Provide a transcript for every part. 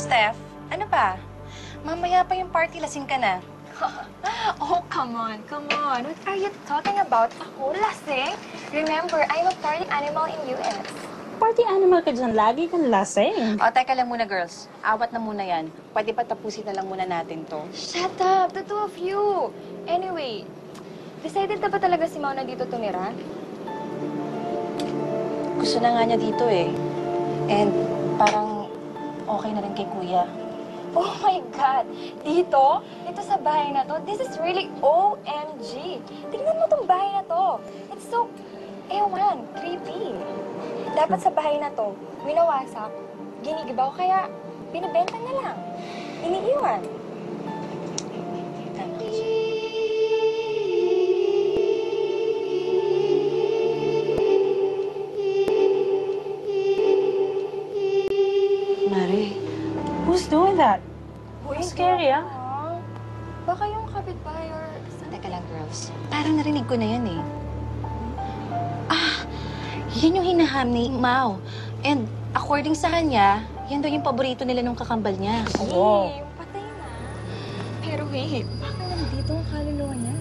Steph, ano ba? Mamaya pa yung party, lasing ka na. Oh, come on, come on. What are you talking about? Ako, lasing? Remember, I'm a party animal in US. Party animal ka dyan. Lagi kang lasing. O, teka lang muna, girls. Awat na muna yan. Pwede pa tapusin na lang muna natin to. Shut up, the two of you. Anyway, decided na ba talaga si Mau na dito tumira? Gusto na nga niya dito eh. And parang okay na rin kay Kuya. Oh my God! Dito? Dito sa bahay na to? This is really OMG! Tingnan mo tong bahay na to. It's so, ewan, creepy. Dapat sa bahay na to, winawasak, ginigibaw, kaya binibenta na lang. Iniiwan. Mari, who's doing that? Uy, Scary, ah. Baka yung kapitbahay or... Teka lang, girls. Parang narinig ko na yan eh. Ah, yan yung hinaham ni Mau. And according sa kanya, yan daw yung paborito nila nung kakambal niya. Oo. Yung patay na. Pero wait, baka nandito ang kaluluwa niya?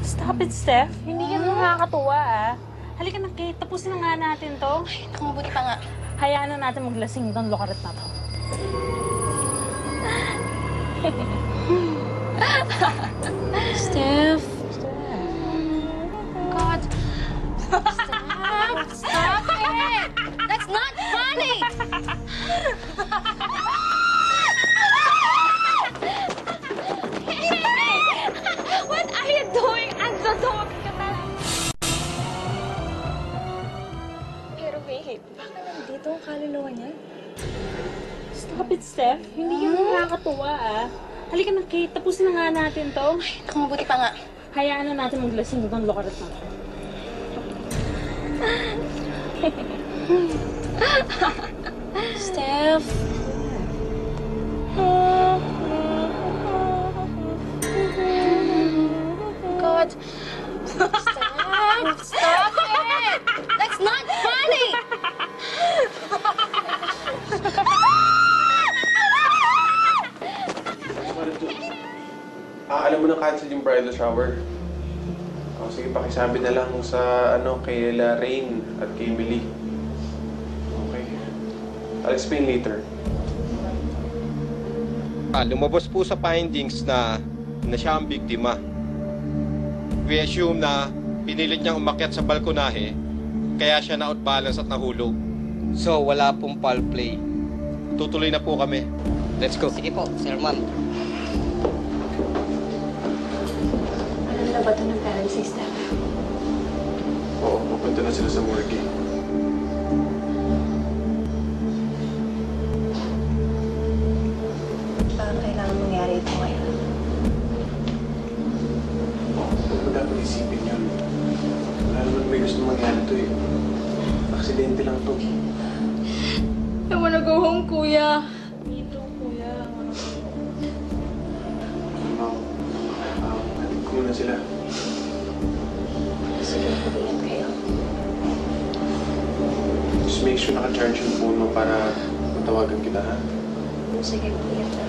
Stop it, Steph. Hindi ka nakakatuwa, ah. Halika na, Kate. Tapusin na nga natin to. Ay, naku, mabuti pa nga. Hayaan na natin maglasing itong lokaret na to. Steph. God. Stop! Stop it! That's not funny! What are you doing? Ang dodot ka na. Pero wait, baka nandito ang kaluluwa niya? Stop it, Steph. Hindi ka nakakatuwa, ah. Halika na, Kate. Tapusin na nga natin to. Ay, naku, mabuti pa nga. Hayaan na natin maglasing itong lokaret na to. Steph. God. Steph! Stop it! That's not funny! Alam mo na cancel yung bridal shower. O, sige, pakisabi na lang sa kay Rain at kay Emily. Okay. I'll explain later. Lumabas po sa findings na siya ang biktima. We assume na pinilit niyang umakyat sa balkonahe, kaya siya na-outbalance at nahulog. So, wala pong foul play. Tutuloy na po kami. Let's go. Sige po, Sir Ma'am. Ano na ba ito ng parents si Steph? Oo, pupunta na sila sa morgue. Parang kailangan mangyari ito ngayon. Huwag mo dapat isipin yun. Wala naman may gusto mangyari ito eh. Aksidente lang to. I wanna go home, Kuya. Dito, kuya. Hatid ko muna sila. Sige, mag-iingat kayo. Just make sure naka-charge yung phone mo para matawagan kita, ha? Sige, mag-iingat na.